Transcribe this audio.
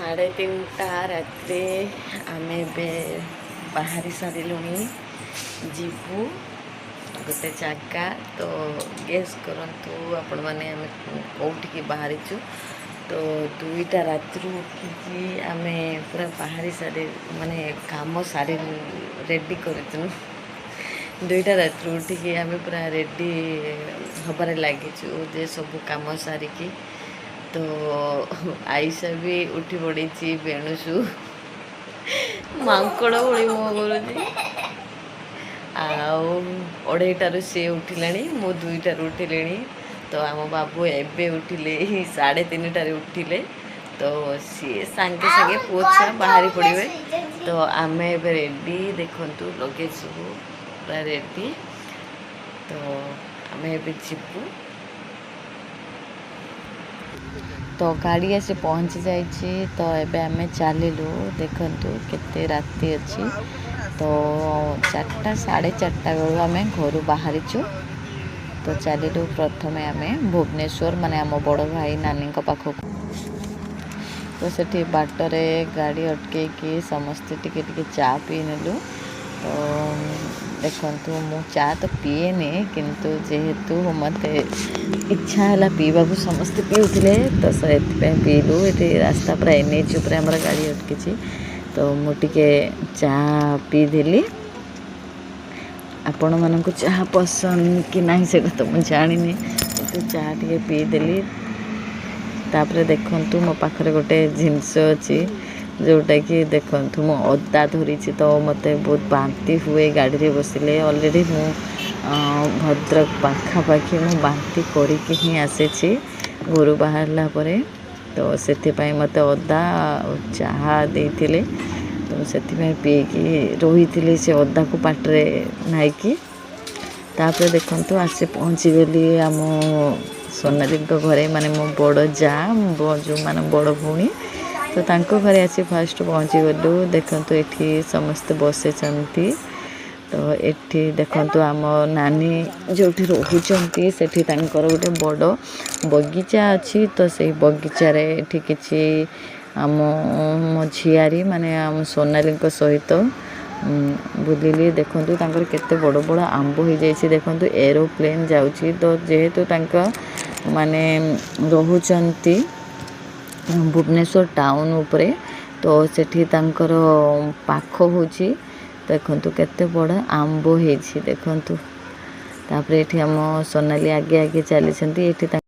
3:30 ରାତିରେ ଆମେ ଏବେ ବାହାରି ସାରିଲୁଣି ଯିବୁ ଗୋଟେ ଜାଗା। ତ ଗେସ୍ କରନ୍ତୁ ଆପଣମାନେ ଆମେ କେଉଁଠିକି ବାହାରିଛୁ। ତ 2ଟା ରାତିରୁ ଉଠିକି ଆମେ ପୁରା ବାହାରି ସାରି ମାନେ କାମ ସାରି ରେଡ଼ି କରିଥିଲୁ। 2ଟା ରାତିରୁ ଉଠିକି ଆମେ ପୁରା ରେଡ଼ି ହେବାରେ ଲାଗିଛୁ ଯେ ସବୁ କାମ ସାରିକି। ତ ଆଇସା ବି ଉଠି ପଡ଼ିଛି ବେଣୁସୁ ମାଙ୍କଡ଼ ଭଳି ମୁହଁ କରୁଛି। ଆଉ 2:30ରୁ ସିଏ ଉଠିଲାଣି, ମୁଁ 2ଟାରୁ ଉଠିଲିଣି। ତ ଆମ ବାବୁ ଏବେ ଉଠିଲେ, 3:30ଟାରେ ଉଠିଲେ। ତ ସିଏ ସାଙ୍ଗେ ସାଙ୍ଗେ ପୁଅ ଛୁଆ ବାହାରି ପଡ଼ିବେ। ତ ଆମେ ଏବେ ରେଡ଼ି, ଦେଖନ୍ତୁ ଲଗେଜ୍ ସବୁ ପୁରା ରେଡ଼ି। ତ ଆମେ ଏବେ ଯିବୁ। ତ ଗାଡ଼ି ଆସି ପହଞ୍ଚି ଯାଇଛି। ତ ଏବେ ଆମେ ଚାଲିଲୁ, ଦେଖନ୍ତୁ କେତେ ରାତି ଅଛି। ତ 4ଟା 4:30 ବେଳୁ ଆମେ ଘରୁ ବାହାରିଛୁ। ତ ଚାଲିଲୁ ପ୍ରଥମେ ଆମେ ଭୁବନେଶ୍ୱର, ମାନେ ଆମ ବଡ଼ ଭାଇ ନାନୀଙ୍କ ପାଖକୁ। ତ ସେଠି ବାଟରେ ଗାଡ଼ି ଅଟକେଇକି ସମସ୍ତେ ଟିକେ ଟିକେ ଚା ପିଇ ନେଲୁ। ତ ଦେଖନ୍ତୁ ମୁଁ ଚା ତ ପିଏନି, କିନ୍ତୁ ଯେହେତୁ ମୋତେ ଇଚ୍ଛା ହେଲା ପିଇବାକୁ, ସମସ୍ତେ ପିଉଥିଲେ ତ ସେଥିପାଇଁ ପିଇଲୁ। ଏଠି ରାସ୍ତା ପୁରା NH ଉପରେ ଆମର ଗାଡ଼ି ଅଟକିଛି। ତ ମୁଁ ଟିକେ ଚା ପିଇଦେଲି। ଆପଣମାନଙ୍କୁ ଚାହା ପସନ୍ଦ କି ନାହିଁ ସେଇଟା ତ ମୁଁ ଜାଣିନି, କିନ୍ତୁ ଚାହା ଟିକେ ପିଇଦେଲି। ତାପରେ ଦେଖନ୍ତୁ ମୋ ପାଖରେ ଗୋଟେ ଜିନିଷ ଅଛି, ଯେଉଁଟାକି ଦେଖନ୍ତୁ ମୁଁ ଅଦା ଧରିଛି। ତ ମୋତେ ବହୁତ ବାନ୍ତି ହୁଏ ଗାଡ଼ିରେ ବସିଲେ। ଅଲରେଡ଼ି ମୁଁ ଭଦ୍ରକ ପାଖାପାଖି ମୁଁ ବାନ୍ତି କରିକି ହିଁ ଆସିଛି ଘରୁ ବାହାରିଲା ପରେ। ତ ସେଥିପାଇଁ ମୋତେ ଅଦା ଆଉ ଚାହା ଦେଇଥିଲେ। ତ ସେଥିପାଇଁ ପିଇକି ରହିଥିଲି ସେ ଅଦାକୁ ପାଟିରେ ନାଇକି। ତାପରେ ଦେଖନ୍ତୁ ଆସି ପହଞ୍ଚିଗଲି ଆମ ସୋନାଲିଙ୍କ ଘରେ, ମାନେ ମୋ ବଡ଼ ଯା, ଯେଉଁମାନେ ବଡ଼ ଭଉଣୀ। ତ ତାଙ୍କ ଘରେ ଆସି ଫାଷ୍ଟ ପହଞ୍ଚିଗଲୁ। ଦେଖନ୍ତୁ ଏଠି ସମସ୍ତେ ବସିଛନ୍ତି। ତ ଏଠି ଦେଖନ୍ତୁ ଆମ ନାନୀ ଯେଉଁଠି ରହୁଛନ୍ତି ସେଠି ତାଙ୍କର ଗୋଟେ ବଡ଼ ବଗିଚା ଅଛି। ତ ସେଇ ବଗିଚାରେ ଏଠି କିଛି ମୋ ଝିଆରୀ, ମାନେ ଆମ ସୋନାଲିଙ୍କ ସହିତ ବୁଲିଲି। ଦେଖନ୍ତୁ ତାଙ୍କର କେତେ ବଡ଼ ବଡ଼ ଆମ୍ବ ହେଇଯାଇଛି। ଦେଖନ୍ତୁ ଏରୋପ୍ଲେନ୍ ଯାଉଛି। ତ ଯେହେତୁ ତାଙ୍କ ମାନେ ରହୁଛନ୍ତି ଭୁବନେଶ୍ୱର ଟାଉନ୍ ଉପରେ, ତ ସେଠି ତାଙ୍କର ପାଖ ହେଉଛି। ଦେଖନ୍ତୁ କେତେ ବଡ଼ ଆମ୍ବ ହେଇଛି ଦେଖନ୍ତୁ। ତାପରେ ଏଠି ଆମ ସୋନାଲି ଆଗେ ଆଗେ ଚାଲିଛନ୍ତି। ଏଠି